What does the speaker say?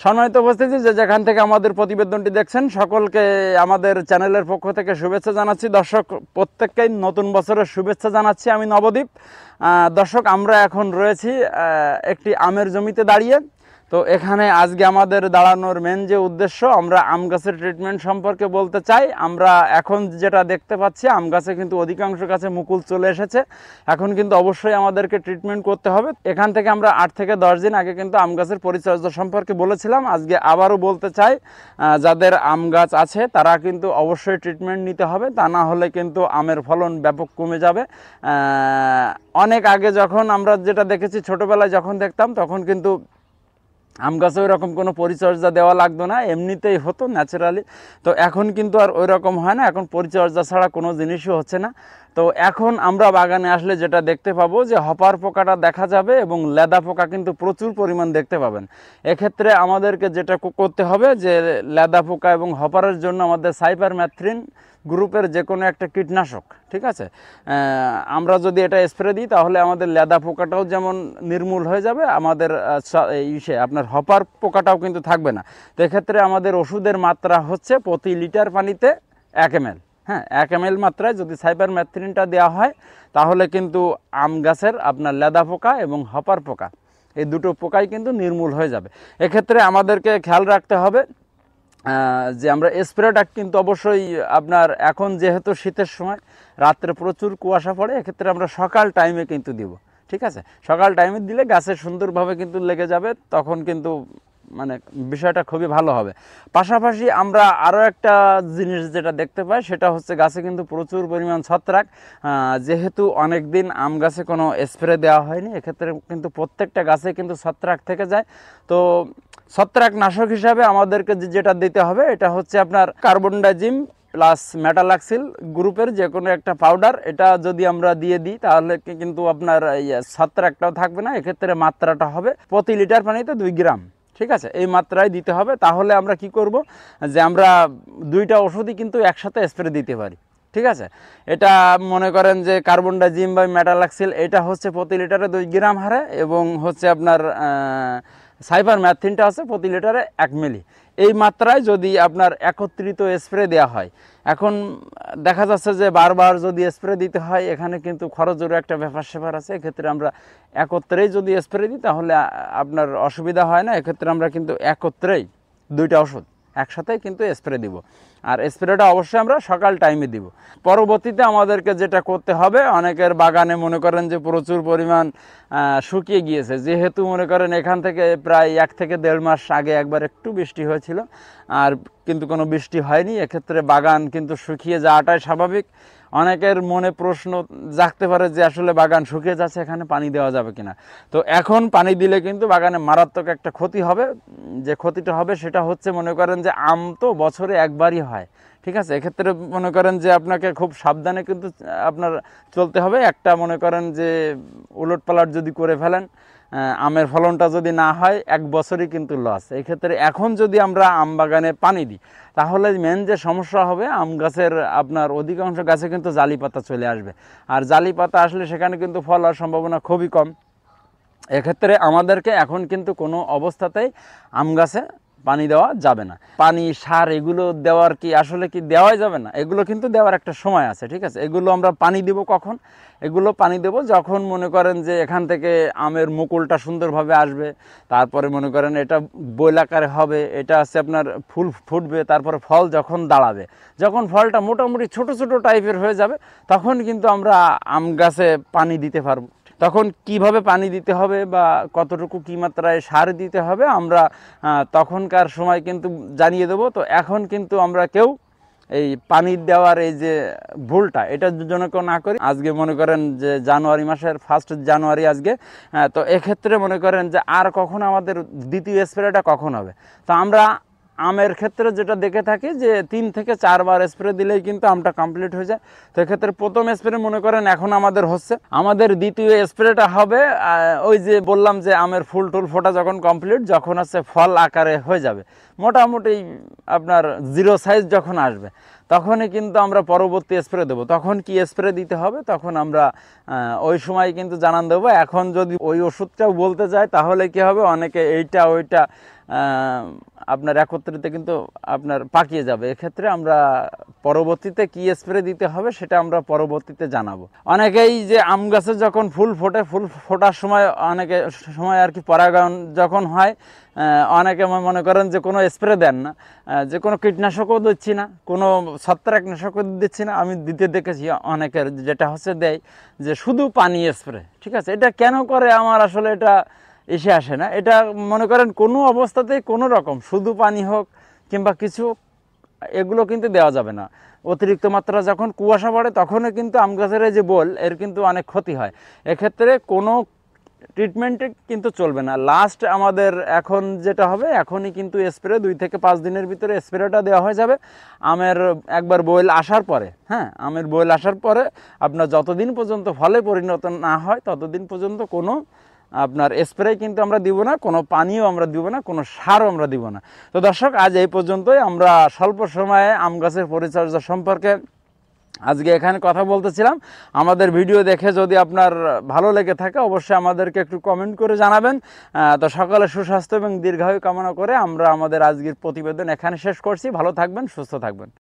সম্মানিত উপস্থিতি, যে যেখান থেকে আমাদের প্রতিবেদনটি দেখছেন সকলকে আমাদের চ্যানেলের পক্ষ থেকে শুভেচ্ছা জানাচ্ছি। দর্শক প্রত্যেককেই নতুন বছরের শুভেচ্ছা জানাচ্ছি। আমি নবদ্বীপ। দর্শক আমরা এখন রয়েছি একটি আমের জমিতে দাঁড়িয়ে। তো এখানে আজকে আমাদের দাঁড়ানোর মেন যে উদ্দেশ্য, আমরা আম গাছের ট্রিটমেন্ট সম্পর্কে বলতে চাই। আমরা এখন যেটা দেখতে পাচ্ছি, আম গাছে কিন্তু অধিকাংশ গাছে মুকুল চলে এসেছে। এখন কিন্তু অবশ্যই আমাদেরকে ট্রিটমেন্ট করতে হবে। এখান থেকে আমরা 8 থেকে 10 দিন আগে কিন্তু আম গাছের পরিচর্যা সম্পর্কে বলেছিলাম। আজকে আবারও বলতে চাই, যাদের আম গাছ আছে তারা কিন্তু অবশ্যই ট্রিটমেন্ট নিতে হবে, তা না হলে কিন্তু আমের ফলন ব্যাপক কমে যাবে। অনেক আগে যখন আমরা যেটা দেখেছি, ছোটোবেলায় যখন দেখতাম তখন কিন্তু আম গাছে ওই রকম কোনো পরিচর্যা দেওয়া লাগতো না, এমনিতেই হতো ন্যাচারালি। তো এখন কিন্তু আর ওই রকম হয় না, এখন পরিচর্যা ছাড়া কোনো জিনিসই হচ্ছে না। তো এখন আমরা বাগানে আসলে যেটা দেখতে পাবো যে হপার পোকাটা দেখা যাবে এবং লেদা পোকা কিন্তু প্রচুর পরিমাণ দেখতে পাবেন। এক্ষেত্রে আমাদেরকে যেটা করতে হবে, যে লেদা পোকা এবং হপারের জন্য আমাদের সাইপারমেথ্রিন গ্রুপের যে কোনো একটা কীটনাশক, ঠিক আছে, আমরা যদি এটা স্প্রে দিই তাহলে আমাদের লেদা পোকাটাও যেমন নির্মূল হয়ে যাবে, আমাদের আপনার হপার পোকাটাও কিন্তু থাকবে না। তো এক্ষেত্রে আমাদের ওষুধের মাত্রা হচ্ছে প্রতি লিটার পানিতে 1 ml। হ্যাঁ, 1 ml মাত্রায় যদি সাইপারমেথ্রিনটা দেওয়া হয় তাহলে কিন্তু আম গাছের আপনার লেদা পোকা এবং হপার পোকা, এই দুটো পোকাই কিন্তু নির্মূল হয়ে যাবে। এক্ষেত্রে আমাদেরকে খেয়াল রাখতে হবে যে আমরা স্প্রেটা কিন্তু অবশ্যই আপনার, এখন যেহেতু শীতের সময় রাত্রে প্রচুর কুয়াশা পড়ে, এক্ষেত্রে আমরা সকাল টাইমে কিন্তু দিব, ঠিক আছে। সকাল টাইমে দিলে গাছে সুন্দরভাবে কিন্তু লেগে যাবে, তখন কিন্তু মানে বিষয়টা খুবই ভালো হবে। পাশাপাশি আমরা আরও একটা জিনিস যেটা দেখতে পাই, সেটা হচ্ছে গাছে কিন্তু প্রচুর পরিমাণ ছত্রাক। যেহেতু অনেক দিন আম গাছে কোনো স্প্রে দেওয়া হয়নি, এক্ষেত্রে কিন্তু প্রত্যেকটা গাছে কিন্তু ছত্রাক থেকে যায়। তো ছত্রাকনাশক হিসাবে আমাদেরকে যেটা দিতে হবে, এটা হচ্ছে আপনার কার্বনডাজিম প্লাস মেটালাক্সিল গ্রুপের যে কোনো একটা পাউডার। এটা যদি আমরা দিয়ে দিই তাহলে কিন্তু আপনার ছত্রাকটাও থাকবে না। এক্ষেত্রে মাত্রাটা হবে প্রতি লিটার পানিতে 2 গ্রাম, ঠিক আছে, এই মাত্রায় দিতে হবে। তাহলে আমরা কি করব, যে আমরা 2টা ওষুধই কিন্তু একসাথে স্প্রে দিতে পারি, ঠিক আছে। এটা মনে করেন যে কার্বনডাজিম বা মেটালাক্সিল, এটা হচ্ছে প্রতি লিটারে 2 গ্রাম হারে, এবং হচ্ছে আপনার সাইপারমেথ্রিনটা আছে প্রতি লিটারে 1 মিলি। এই মাত্রায় যদি আপনার একত্রিত স্প্রে দেওয়া হয়, এখন দেখা যাচ্ছে যে বারবার যদি স্প্রে দিতে হয়, এখানে কিন্তু খরচেরও একটা ব্যাপার আছে। এক্ষেত্রে আমরা একত্রেই যদি স্প্রে দিই তাহলে আপনার অসুবিধা হয় না। এক্ষেত্রে আমরা কিন্তু একত্রেই 2টা ওষুধ একসাথে কিন্তু স্প্রে দিব, আর স্প্রেটা অবশ্যই আমরা সকাল টাইমে দিব। পরবর্তীতে আমাদেরকে যেটা করতে হবে, অনেকের বাগানে মনে করেন যে প্রচুর পরিমাণ শুকিয়ে গিয়েছে, যেহেতু মনে করেন এখান থেকে প্রায় 1 থেকে 1.5 মাস আগে একবার একটু বৃষ্টি হয়েছিল, আর কিন্তু কোনো বৃষ্টি হয়নি। এক্ষেত্রে বাগান কিন্তু শুকিয়ে যাওয়াটাই স্বাভাবিক। অনেকের মনে প্রশ্ন জাগতে পারে যে আসলে বাগান শুকিয়ে যাচ্ছে, এখানে পানি দেওয়া যাবে কিনা। তো এখন পানি দিলে কিন্তু বাগানে মারাত্মক একটা ক্ষতি হবে। যে ক্ষতিটা হবে সেটা হচ্ছে, মনে করেন যে আম তো বছরে একবারই হয়, ঠিক আছে। এক্ষেত্রে মনে করেন যে আপনাকে খুব সাবধানে কিন্তু আপনার চলতে হবে। একটা মনে করেন যে উলটপালট যদি করে ফেলেন, আমের ফলনটা যদি না হয়, 1 বছরই কিন্তু লস। এক্ষেত্রে এখন যদি আমরা আম বাগানে পানি দিই তাহলে মেন যে সমস্যা হবে, আম গাছের আপনার অধিকাংশ গাছে কিন্তু জালি পাতা চলে আসবে, আর জালি পাতা আসলে সেখানে কিন্তু ফল হওয়ার সম্ভাবনা খুবই কম। এক্ষেত্রে আমাদেরকে এখন কিন্তু কোনো অবস্থাতেই আম গাছে পানি দেওয়া যাবে না। পানি, সার এগুলো দেওয়ার কি আসলে কি দেওয়াই যাবে না? এগুলো কিন্তু দেওয়ার একটা সময় আছে, ঠিক আছে। এগুলো আমরা পানি দেব কখন? এগুলো পানি দেব যখন মনে করেন যে এখান থেকে আমের মুকুলটা সুন্দরভাবে আসবে, তারপরে মনে করেন এটা বৈলাকারে হবে, এটা আছে আপনার ফুল ফুটবে, তারপরে ফল যখন দাঁড়াবে, যখন ফলটা মোটামুটি ছোট ছোট টাইপের হয়ে যাবে, তখন কিন্তু আমরা আম গাছে পানি দিতে পারবো। তখন কিভাবে পানি দিতে হবে বা কতটুকু কী মাত্রায় সার দিতে হবে আমরা তখনকার সময় কিন্তু জানিয়ে দেবো। তো এখন কিন্তু আমরা কেউ এই পানি দেওয়ার এই যে ভুলটা, এটা যেন কেউ না করি। আজকে মনে করেন যে জানুয়ারি মাসের 1 জানুয়ারি আজকে, তো এক্ষেত্রে মনে করেন যে আর কখন আমাদের দ্বিতীয় স্প্রেটা কখন হবে। তো আমরা আমের ক্ষেত্রে যেটা দেখে থাকি যে 3 থেকে 4 বার স্প্রে দিলেই কিন্তু আমটা কমপ্লিট হয়ে যায়। তো এক্ষেত্রে প্রথম স্প্রে মনে করেন এখন আমাদের হচ্ছে, আমাদের দ্বিতীয় স্প্রেটা হবে ওই যে বললাম যে আমের ফুল টুল ফোটা যখন কমপ্লিট, যখন আছে ফল আকারে হয়ে যাবে, মোটামুটি আপনার 0 সাইজ যখন আসবে, তখনই কিন্তু আমরা পরবর্তী স্প্রে দেবো। তখন কি স্প্রে দিতে হবে তখন আমরা ওই সময় কিন্তু জানান দেবো। এখন যদি ওই ওষুধটাও বলতে যায় তাহলে কি হবে, অনেকে এইটা ওইটা আপনার একত্রিত কিন্তু আপনার পাকিয়ে যাবে। এক্ষেত্রে আমরা পরবর্তীতে কি স্প্রে দিতে হবে সেটা আমরা পরবর্তীতে জানাবো। অনেকেই যে আম গাছে যখন ফুল ফোটে, ফুল ফোটার সময় অনেকে সময় আর কি পরাগায়ন যখন হয়, অনেকে মনে করেন যে কোনো স্প্রে দেন না, যে কোনো কীটনাশকও দিচ্ছি না, কোনো ছত্রাকনাশকও দিচ্ছি না। আমি দিতে দেখেছি অনেকের যেটা হচ্ছে দেয় যে শুধু পানি স্প্রে। ঠিক আছে, এটা কেন করে আমার আসলে এটা এসে আসে না। এটা মনে করেন কোনো অবস্থাতেই কোনো রকম শুধু পানি হোক কিংবা কিছু, এগুলো কিন্তু দেওয়া যাবে না। অতিরিক্ত মাত্রা যখন কুয়াশা পড়ে তখনও কিন্তু আম গাছের যে বোল এর কিন্তু অনেক ক্ষতি হয়। এক্ষেত্রে কোনো ট্রিটমেন্টে কিন্তু চলবে না। লাস্ট আমাদের এখন যেটা হবে, এখনই কিন্তু স্প্রে 2 থেকে 5 দিনের ভিতরে স্প্রেটা দেওয়া হয়ে যাবে আমের একবার বয়েল আসার পরে। হ্যাঁ, আমের বয়েল আসার পরে আপনার যতদিন পর্যন্ত ফলে পরিণত না হয় ততদিন পর্যন্ত কোনো আপনার স্প্রে কিন্তু আমরা দিব না, কোনো পানিও আমরা দিব না, কোনো সারও আমরা দিব না। তো দর্শক, আজ এই পর্যন্তই। আমরা স্বল্প সময়ে আম গাছের পরিচর্যা সম্পর্কে আজকে এখানে কথা বলতেছিলাম। আমাদের ভিডিও দেখে যদি আপনার ভালো লেগে থাকে অবশ্যই আমাদেরকে একটু কমেন্ট করে জানাবেন। তো সকালে সুস্বাস্থ্য এবং দীর্ঘায়ু কামনা করে আমরা আমাদের আজকের প্রতিবেদন এখানে শেষ করছি। ভালো থাকবেন, সুস্থ থাকবেন।